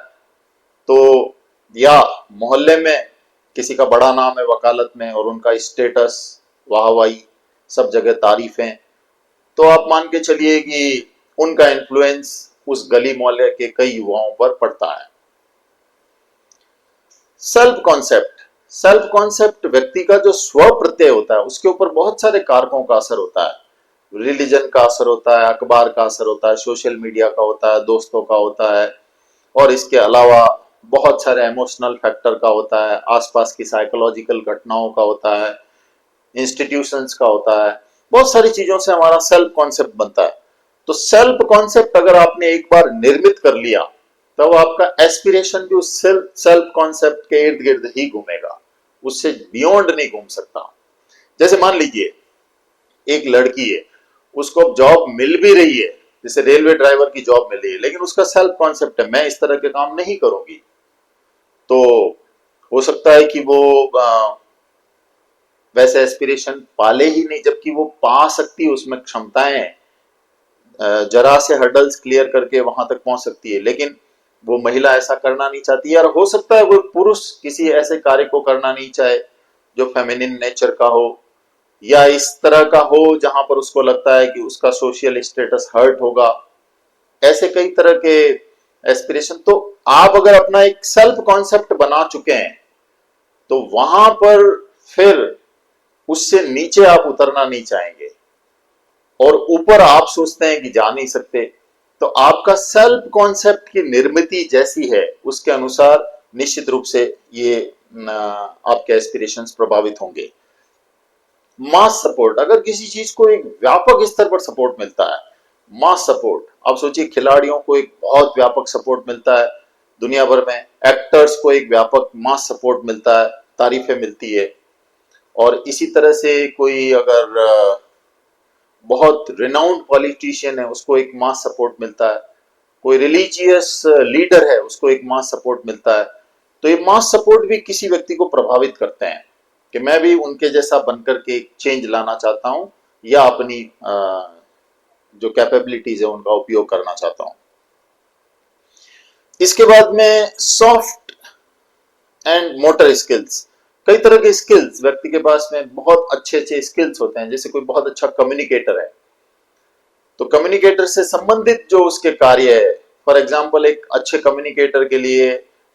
तो या मोहल्ले में किसी का बड़ा नाम है वकालत में और उनका स्टेटस, वाहवाही, सब जगह तारीफें, तो आप मान के चलिए कि उनका इन्फ्लुएंस उस गली मोहल्ले के कई युवाओं पर पड़ता है। सेल्फ कॉन्सेप्ट व्यक्ति का जो स्व प्रत्यय होता है उसके ऊपर बहुत सारे कारकों का असर होता है। रिलीजन का असर होता है, अखबार का असर होता है, सोशल मीडिया का होता है, दोस्तों का होता है, और इसके अलावा बहुत सारे इमोशनल फैक्टर का होता है, आसपास की साइकोलॉजिकल घटनाओं का होता है, इंस्टीट्यूशंस का होता है, बहुत सारी चीजों से हमारा सेल्फ कॉन्सेप्ट बनता है। तो सेल्फ कॉन्सेप्ट अगर आपने एक बार निर्मित कर लिया, तब आपका एस्पिरेशन भी उस सेल्फ कॉन्सेप्ट के इर्द गिर्द ही घूमेगा, उससे बियॉन्ड नहीं घूम सकता। जैसे मान लीजिए एक लड़की है, उसको अब जॉब मिल भी रही है, जैसे रेलवे ड्राइवर की जॉब मिल रही है, लेकिन उसका सेल्फ कॉन्सेप्ट है मैं इस तरह के काम नहीं करूंगी, तो हो सकता है कि वो वैसे एस्पिरेशन पाले ही नहीं, जबकि वो पा सकती है, उसमें क्षमताएं हैं, जरा से हर्डल्स क्लियर करके वहां तक पहुंच सकती है, लेकिन वो महिला ऐसा करना नहीं चाहती। यार हो सकता है वो पुरुष किसी ऐसे कार्य को करना नहीं चाहे जो फेमिनिन नेचर का हो, या इस तरह का हो जहां पर उसको लगता है कि उसका सोशल स्टेटस हर्ट होगा, ऐसे कई तरह के एस्पिरेशन। तो आप अगर अपना एक सेल्फ कॉन्सेप्ट बना चुके हैं, तो वहां पर फिर उससे नीचे आप उतरना नहीं चाहेंगे, और ऊपर आप सोचते हैं कि जा नहीं सकते, तो आपका सेल्फ कॉन्सेप्ट की निर्मिति जैसी है उसके अनुसार निश्चित रूप से ये आपके एस्पिरेशंस प्रभावित होंगे। मास सपोर्ट, अगर किसी चीज को एक व्यापक स्तर पर सपोर्ट मिलता है, मास सपोर्ट, आप सोचिए खिलाड़ियों को एक बहुत व्यापक सपोर्ट मिलता है दुनिया भर में, एक्टर्स को एक व्यापक मास सपोर्ट मिलता है, तारीफें मिलती है, और इसी तरह से कोई अगर बहुत रिनाउंड पॉलिटिशियन है उसको एक मास सपोर्ट मिलता है, कोई रिलीजियस लीडर है उसको एक मास सपोर्ट मिलता है। तो ये मास सपोर्ट भी किसी व्यक्ति को प्रभावित करते हैं कि मैं भी उनके जैसा बनकर के चेंज लाना चाहता हूं, या अपनी जो कैपेबिलिटीज है उनका उपयोग करना चाहता हूं। इसके बाद में सॉफ्ट एंड मोटर स्किल्स, कई तरह के स्किल्स व्यक्ति के पास में बहुत अच्छे अच्छे स्किल्स होते हैं। जैसे कोई बहुत अच्छा कम्युनिकेटर है, तो कम्युनिकेटर से संबंधित जो उसके कार्य है, फॉर एग्जाम्पल एक अच्छे कम्युनिकेटर के लिए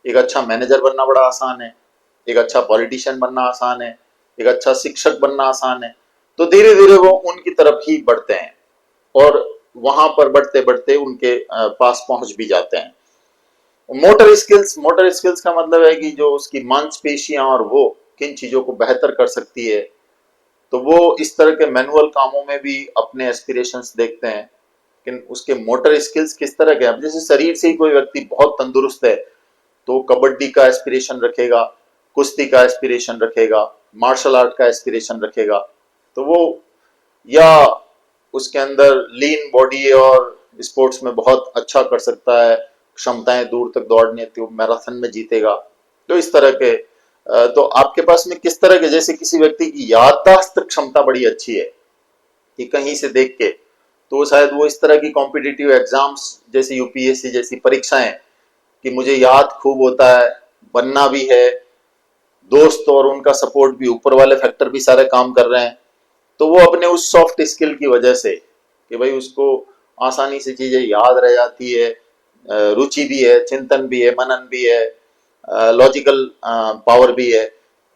एक अच्छा मैनेजर बनना बड़ा आसान है, एक अच्छा पॉलिटिशियन बनना आसान है, एक अच्छा शिक्षक बनना आसान है। तो धीरे धीरे वो उनकी तरफ ही बढ़ते हैं और वहां पर बढ़ते बढ़ते उनके पास पहुंच भी जाते हैं। मोटर स्किल्स का मतलब है कि जो उसकी मांसपेशियां और वो किन चीजों को बेहतर कर सकती है, तो वो इस तरह के मैनुअल कामों में भी अपने एस्पिरेशंस देखते हैं कि उसके मोटर स्किल्स किस तरह के। अब जैसे शरीर से ही कोई व्यक्ति बहुत तंदुरुस्त है, तो कबड्डी का एस्पिरेशन रखेगा, कुश्ती का एस्पिरेशन रखेगा, मार्शल आर्ट का एस्पिरेशन रखेगा, तो वो, या उसके अंदर लीन बॉडी है और स्पोर्ट्स में बहुत अच्छा कर सकता है, क्षमताएं दूर तक दौड़ने, तो मैराथन में जीतेगा। तो इस तरह के तो आपके पास में किस तरह के, जैसे किसी व्यक्ति की याददाश्त क्षमता बड़ी अच्छी है कि कहीं से देख के, तो शायद वो इस तरह की कॉम्पिटिटिव एग्जाम्स जैसे यूपीएससी जैसी परीक्षाएं कि मुझे याद खूब होता है, बनना भी है, दोस्त और उनका सपोर्ट भी, ऊपर वाले फैक्टर भी सारे काम कर रहे हैं, तो वो अपने उस सॉफ्ट स्किल की वजह से कि भाई उसको आसानी से चीजें याद रह जाती है, रुचि भी है, चिंतन भी है, मनन भी है, लॉजिकल पावर भी है।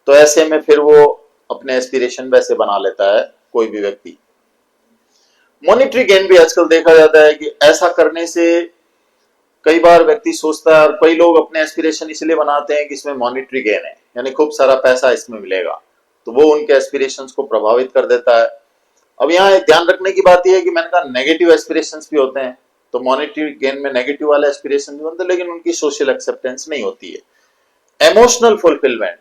तो ऐसे में फिर वो अपने एस्पिरेशन वैसे बना लेता है कोई भी व्यक्ति। मॉनिटरी गेन भी आजकल देखा जाता है कि ऐसा करने से कई बार व्यक्ति सोचता है, और कई लोग अपने एस्पिरेशन इसलिए बनाते हैं कि इसमें मॉनिटरी गेन है, यानी खूब सारा पैसा इसमें मिलेगा, तो वो उनके एस्पिरेशंस को प्रभावित कर देता है। अब यहाँ एक ध्यान रखने की बात यह है कि मैंने कहा नेगेटिव एस्पिरेशंस भी होते हैं, तो मॉनिटरी गेन में नेगेटिव वाले एस्पिरेशन भी होते हैं, लेकिन उनकी सोशल एक्सेप्टेंस नहीं होती है। इमोशनल फुलफिलमेंट,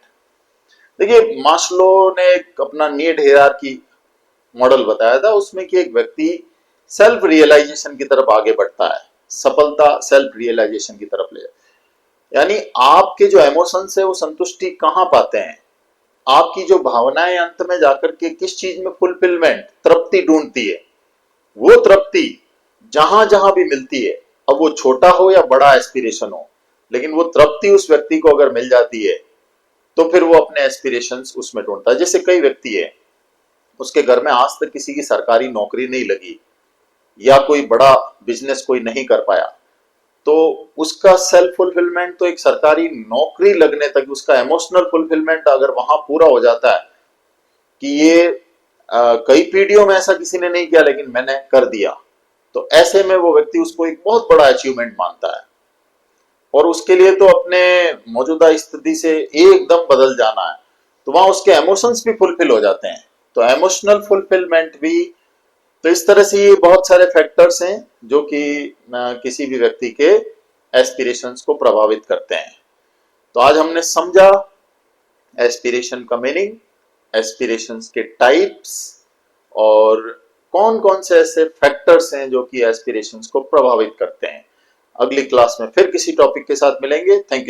देखिए मास्लो ने एक अपना नीड हायरार्की मॉडल बताया था, उसमें कि एक व्यक्ति सेल्फ रियलाइजेशन की तरफ आगे बढ़ता है, सफलता सेल्फ रियलाइजेशन की तरफ ले जाए। यानी आपके जो इमोशंस है वो संतुष्टि कहां पाते हैं, आपकी जो भावनाएं अंत में जाकर के किस चीज में फुलफिलमेंट, तृप्ति ढूंढती है, वो तृप्ति जहां जहां भी मिलती है, अब वो छोटा हो या बड़ा एस्पिरेशन हो, लेकिन वो तृप्ति उस व्यक्ति को अगर मिल जाती है तो फिर वो अपने एस्पिरेशंस उसमें ढूंढता है। जैसे कई व्यक्ति है, उसके घर में आज तक किसी की सरकारी नौकरी नहीं लगी या कोई बड़ा बिजनेस कोई नहीं कर पाया, तो उसका सेल्फ फुलफिलमेंट तो एक सरकारी नौकरी लगने तक, उसका इमोशनल फुलफिलमेंट अगर वहां पूरा हो जाता है कि ये कई पीढ़ियों में ऐसा किसी ने नहीं किया लेकिन मैंने कर दिया, तो ऐसे में वो व्यक्ति उसको एक बहुत बड़ा अचीवमेंट मानता है, और उसके लिए तो अपने मौजूदा स्थिति से एकदम बदल जाना है, तो वहां उसके इमोशंस भी फुलफिल हो जाते हैं। तो इमोशनल फुलफिलमेंट भी, तो इस तरह से ये बहुत सारे फैक्टर्स हैं जो कि किसी भी व्यक्ति के एस्पिरेशंस को प्रभावित करते हैं। तो आज हमने समझा एस्पिरेशन का मीनिंग, एस्पिरेशंस के टाइप्स, और कौन कौन से ऐसे फैक्टर्स हैं जो कि एस्पिरेशंस को प्रभावित करते हैं। अगली क्लास में फिर किसी टॉपिक के साथ मिलेंगे। Thank you.